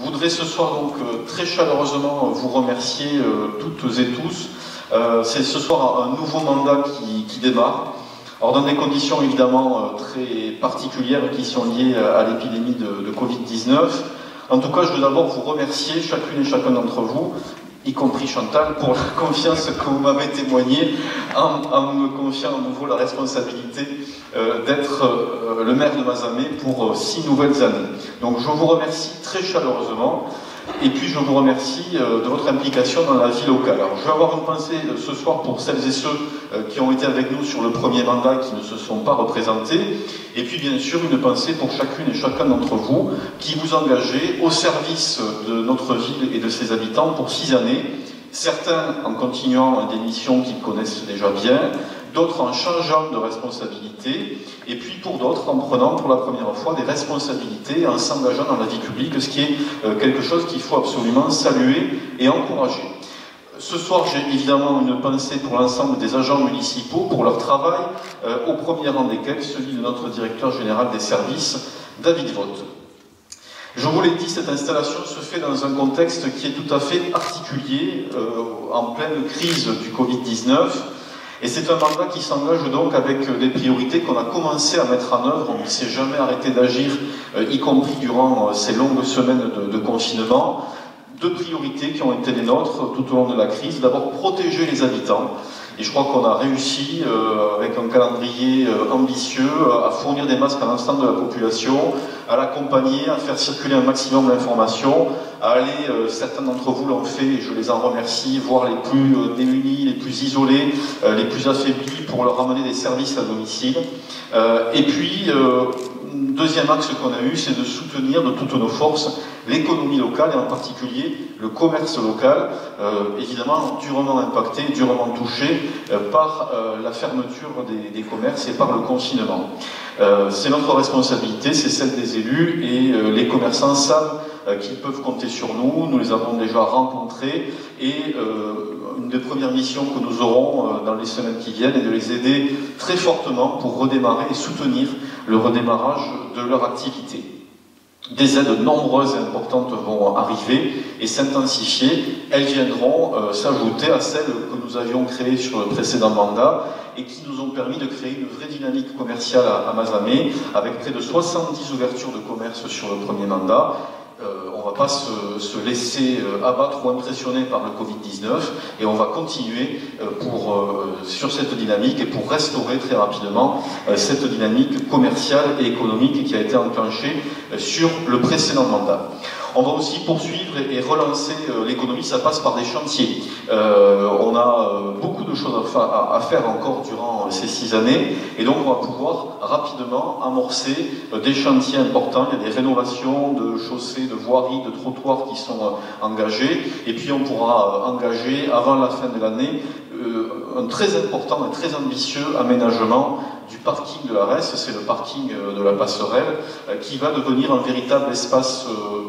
Je voudrais ce soir donc très chaleureusement vous remercier toutes et tous. C'est ce soir un nouveau mandat qui démarre. Alors dans des conditions évidemment très particulières qui sont liées à l'épidémie de Covid-19. En tout cas, je veux d'abord vous remercier chacune et chacun d'entre vous, y compris Chantal, pour la confiance que vous m'avez témoignée en me confiant à nouveau la responsabilité d'être le maire de Mazamet pour 6 nouvelles années. Donc je vous remercie très chaleureusement et puis je vous remercie de votre implication dans la vie locale. Alors je vais avoir une pensée ce soir pour celles et ceux qui ont été avec nous sur le premier mandat qui ne se sont pas représentés et puis bien sûr une pensée pour chacune et chacun d'entre vous qui vous engagez au service de notre ville et de ses habitants pour 6 années. Certains en continuant des missions qu'ils connaissent déjà bien, d'autres en changeant de responsabilité, et puis pour d'autres en prenant pour la première fois des responsabilités, en s'engageant dans la vie publique, ce qui est quelque chose qu'il faut absolument saluer et encourager. Ce soir, j'ai évidemment une pensée pour l'ensemble des agents municipaux, pour leur travail, au premier rang desquels celui de notre directeur général des services, David Vaught. Je vous l'ai dit, cette installation se fait dans un contexte qui est tout à fait particulier, en pleine crise du Covid-19, et c'est un mandat qui s'engage donc avec des priorités qu'on a commencé à mettre en œuvre. On ne s'est jamais arrêté d'agir, y compris durant ces longues semaines de confinement. 2 priorités qui ont été les nôtres tout au long de la crise. D'abord, protéger les habitants. Et je crois qu'on a réussi, avec un calendrier ambitieux, à fournir des masques à l'ensemble de la population, à l'accompagner, à faire circuler un maximum d'informations, à aller, certains d'entre vous l'ont fait, et je les en remercie, voir les plus démunis, les plus isolés, les plus affaiblis, pour leur amener des services à domicile. Et puis, deuxième axe qu'on a eu, c'est de soutenir de toutes nos forces l'économie locale et en particulier le commerce local, évidemment durement impacté, durement touché par la fermeture des commerces et par le confinement. C'est notre responsabilité, c'est celle des élus et les commerçants savent qu'ils peuvent compter sur nous, nous les avons déjà rencontrés et une des premières missions que nous aurons dans les semaines qui viennent est de les aider très fortement pour redémarrer et soutenir le redémarrage de leur activité. Des aides nombreuses et importantes vont arriver et s'intensifier. Elles viendront s'ajouter à celles que nous avions créées sur le précédent mandat et qui nous ont permis de créer une vraie dynamique commerciale à Mazamet, avec près de 70 ouvertures de commerce sur le premier mandat. On ne va pas se laisser abattre ou impressionner par le Covid-19 et on va continuer sur cette dynamique et pour restaurer très rapidement cette dynamique commerciale et économique qui a été enclenchée sur le précédent mandat. On va aussi poursuivre et relancer l'économie, ça passe par des chantiers. On a beaucoup de choses à faire encore durant ces 6 années et donc on va pouvoir rapidement amorcer des chantiers importants. Il y a des rénovations de chaussées, de voiries, de trottoirs qui sont engagés et puis on pourra engager avant la fin de l'année un très important et très ambitieux aménagement du parking de la RES, c'est le parking de la Passerelle, qui va devenir un véritable espace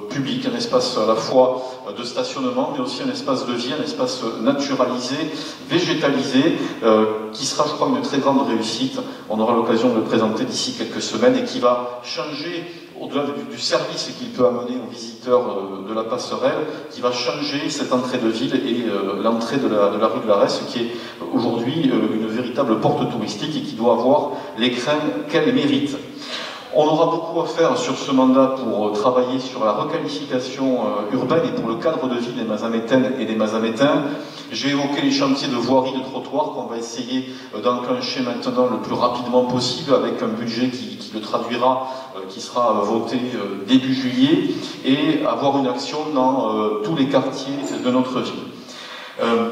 public, un espace à la fois de stationnement, mais aussi un espace de vie, un espace naturalisé, végétalisé, qui sera, je crois, une très grande réussite. On aura l'occasion de le présenter d'ici quelques semaines et qui va changer, au-delà du service qu'il peut amener aux visiteurs de la Passerelle, qui va changer cette entrée de ville et l'entrée de la rue de la Resse, qui est aujourd'hui une véritable porte touristique et qui doit avoir l'écrin qu'elle mérite. On aura beaucoup à faire sur ce mandat pour travailler sur la requalification urbaine et pour le cadre de vie des Mazamétaines et des Mazamétains. J'ai évoqué les chantiers de voirie, de trottoirs qu'on va essayer d'enclencher maintenant le plus rapidement possible avec un budget qui le traduira, qui sera voté début juillet et avoir une action dans tous les quartiers de notre ville.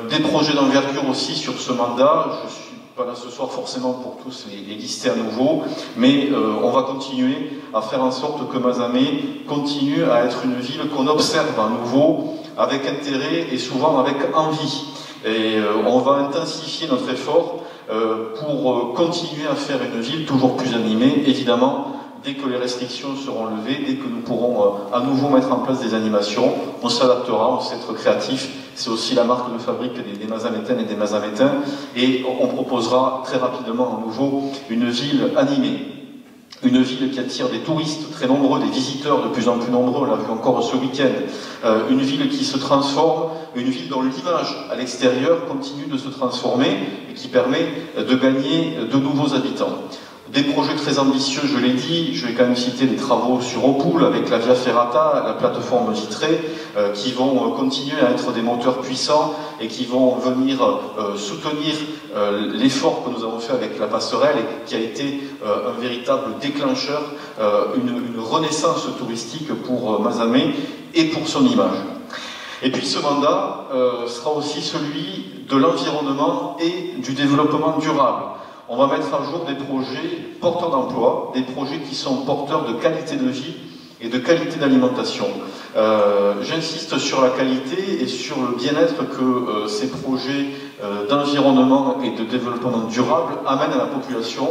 Des projets d'envergure aussi sur ce mandat. Je suis pas là ce soir forcément pour tous les lister à nouveau, mais on va continuer à faire en sorte que Mazamet continue à être une ville qu'on observe à nouveau avec intérêt et souvent avec envie. Et on va intensifier notre effort pour continuer à faire une ville toujours plus animée, évidemment, dès que les restrictions seront levées, dès que nous pourrons à nouveau mettre en place des animations, on s'adaptera, on sait être créatif. C'est aussi la marque de fabrique des Mazamétaines et des Mazamétains. Et on proposera très rapidement à nouveau une ville animée. Une ville qui attire des touristes très nombreux, des visiteurs de plus en plus nombreux, on l'a vu encore ce week-end. Une ville qui se transforme, une ville dont l'image à l'extérieur continue de se transformer et qui permet de gagner de nouveaux habitants. Des projets très ambitieux, je l'ai dit, je vais quand même citer les travaux sur Opole avec la Via Ferrata, la plateforme vitrée, qui vont continuer à être des moteurs puissants et qui vont venir soutenir l'effort que nous avons fait avec la passerelle et qui a été un véritable déclencheur, une renaissance touristique pour Mazamet et pour son image. Et puis ce mandat sera aussi celui de l'environnement et du développement durable. On va mettre à jour des projets porteurs d'emploi, des projets qui sont porteurs de qualité de vie et de qualité d'alimentation. J'insiste sur la qualité et sur le bien-être que ces projets d'environnement et de développement durable amènent à la population.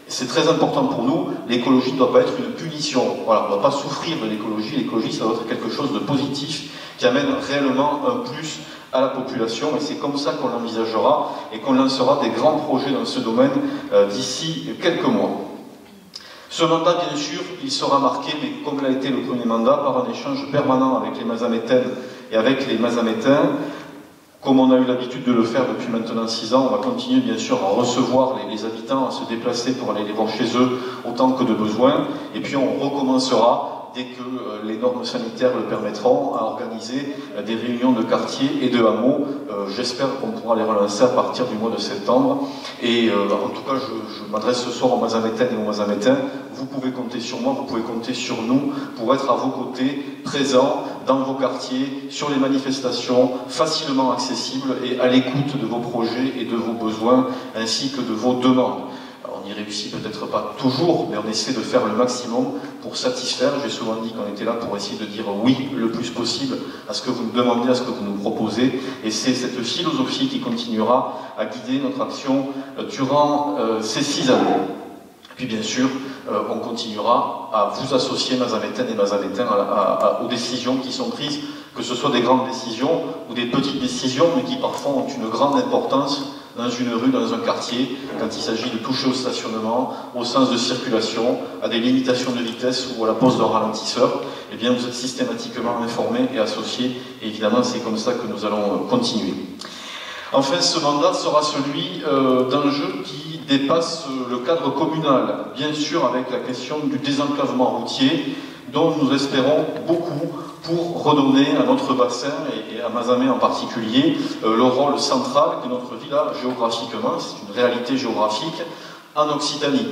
C'est très important pour nous, l'écologie ne doit pas être une punition. Voilà, on ne doit pas souffrir de l'écologie, ça doit être quelque chose de positif qui amène réellement un plus à la population, et c'est comme ça qu'on l'envisagera et qu'on lancera des grands projets dans ce domaine d'ici quelques mois. Ce mandat, bien sûr, il sera marqué, mais comme l'a été le premier mandat, par un échange permanent avec les Mazamétaines et avec les Mazamétains. Comme on a eu l'habitude de le faire depuis maintenant 6 ans, on va continuer bien sûr à recevoir les habitants, à se déplacer pour aller les voir chez eux autant que de besoin, et puis on recommencera dès que les normes sanitaires le permettront, à organiser des réunions de quartier et de hameaux. J'espère qu'on pourra les relancer à partir du mois de septembre. Et en tout cas, je m'adresse ce soir aux Mazamétaines et aux Mazamétains. Vous pouvez compter sur moi, vous pouvez compter sur nous pour être à vos côtés, présents dans vos quartiers, sur les manifestations, facilement accessibles et à l'écoute de vos projets et de vos besoins, ainsi que de vos demandes. On n'y réussit peut-être pas toujours, mais on essaie de faire le maximum pour satisfaire. J'ai souvent dit qu'on était là pour essayer de dire oui le plus possible à ce que vous nous demandez, à ce que vous nous proposez. Et c'est cette philosophie qui continuera à guider notre action durant ces 6 années. Puis bien sûr, on continuera à vous associer, Mazamétaines et Mazamétains, aux décisions qui sont prises, que ce soit des grandes décisions ou des petites décisions, mais qui parfois ont une grande importance dans une rue, dans un quartier, quand il s'agit de toucher au stationnement, au sens de circulation, à des limitations de vitesse ou à la pose d'un ralentisseur. Eh bien, vous êtes systématiquement informés et associés, et évidemment, c'est comme ça que nous allons continuer. Enfin, ce mandat sera celui d'enjeux qui dépassent le cadre communal, bien sûr avec la question du désenclavement routier, dont nous espérons beaucoup pour redonner à notre bassin, et à Mazamet en particulier, le rôle central que notre ville a géographiquement. C'est une réalité géographique en Occitanie.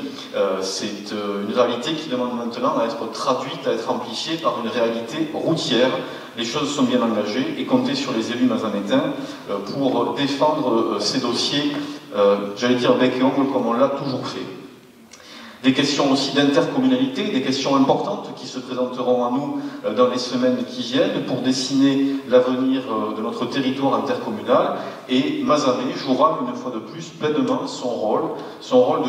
C'est une réalité qui demande maintenant à être traduite, à être amplifiée par une réalité routière. Les choses sont bien engagées et comptez sur les élus mazamétains pour défendre ces dossiers, j'allais dire bec et ongle, comme on l'a toujours fait. Des questions aussi d'intercommunalité, des questions importantes qui se présenteront à nous dans les semaines qui viennent pour dessiner l'avenir de notre territoire intercommunal. Et Mazamet jouera une fois de plus pleinement son rôle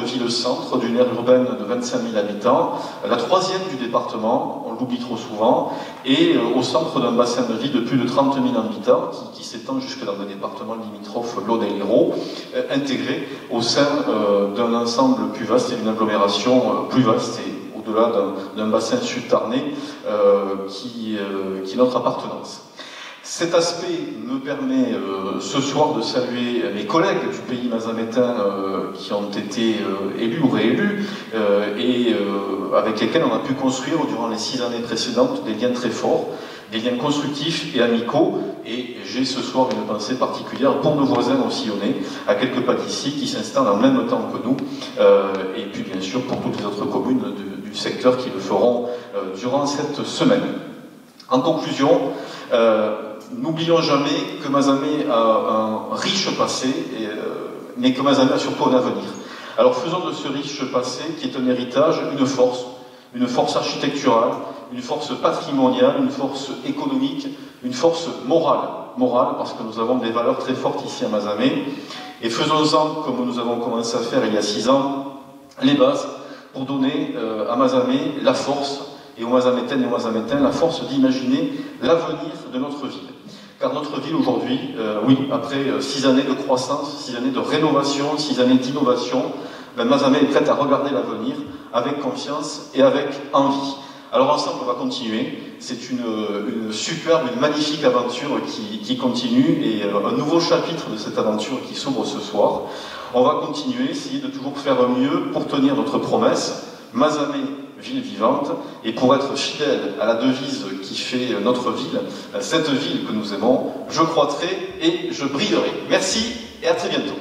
de ville-centre d'une aire urbaine de 25 000 habitants, la 3e du département, on l'oublie trop souvent, et au centre d'un bassin de vie de plus de 30 000 habitants qui s'étend jusque dans le département limitrophe l'Aude et l'Hérault, intégré au sein d'un ensemble plus vaste et d'une agglomération plus vaste et au-delà d'un bassin sud-tarnais qui est notre appartenance. Cet aspect me permet ce soir de saluer mes collègues du pays mazamétain qui ont été élus ou réélus et avec lesquels on a pu construire durant les 6 années précédentes des liens très forts, des liens constructifs et amicaux. Et j'ai ce soir une pensée particulière pour nos voisins ossillonnais, à quelques pas d'ici, qui s'installent en même temps que nous, et puis bien sûr pour toutes les autres communes du secteur qui le feront durant cette semaine. En conclusion, n'oublions jamais que Mazamet a un riche passé, mais que Mazamet a surtout un avenir. Alors faisons de ce riche passé, qui est un héritage, une force architecturale, une force patrimoniale, une force économique, une force morale, parce que nous avons des valeurs très fortes ici à Mazamet, et faisons-en, comme nous avons commencé à faire il y a 6 ans, les bases pour donner à Mazamet la force, et aux Mazamétaines et aux Mazamétains, la force d'imaginer l'avenir de notre ville. Car notre ville aujourd'hui, oui, après 6 années de croissance, 6 années de rénovation, 6 années d'innovation, Mazamet est prête à regarder l'avenir avec confiance et avec envie. Alors ensemble, on va continuer. C'est une superbe, une magnifique aventure qui continue et un nouveau chapitre de cette aventure qui s'ouvre ce soir. On va continuer, essayer de toujours faire mieux pour tenir notre promesse. Mazamet, ville vivante, et pour être fidèle à la devise qui fait notre ville, cette ville que nous aimons, je croîtrai et je brillerai. Merci et à très bientôt.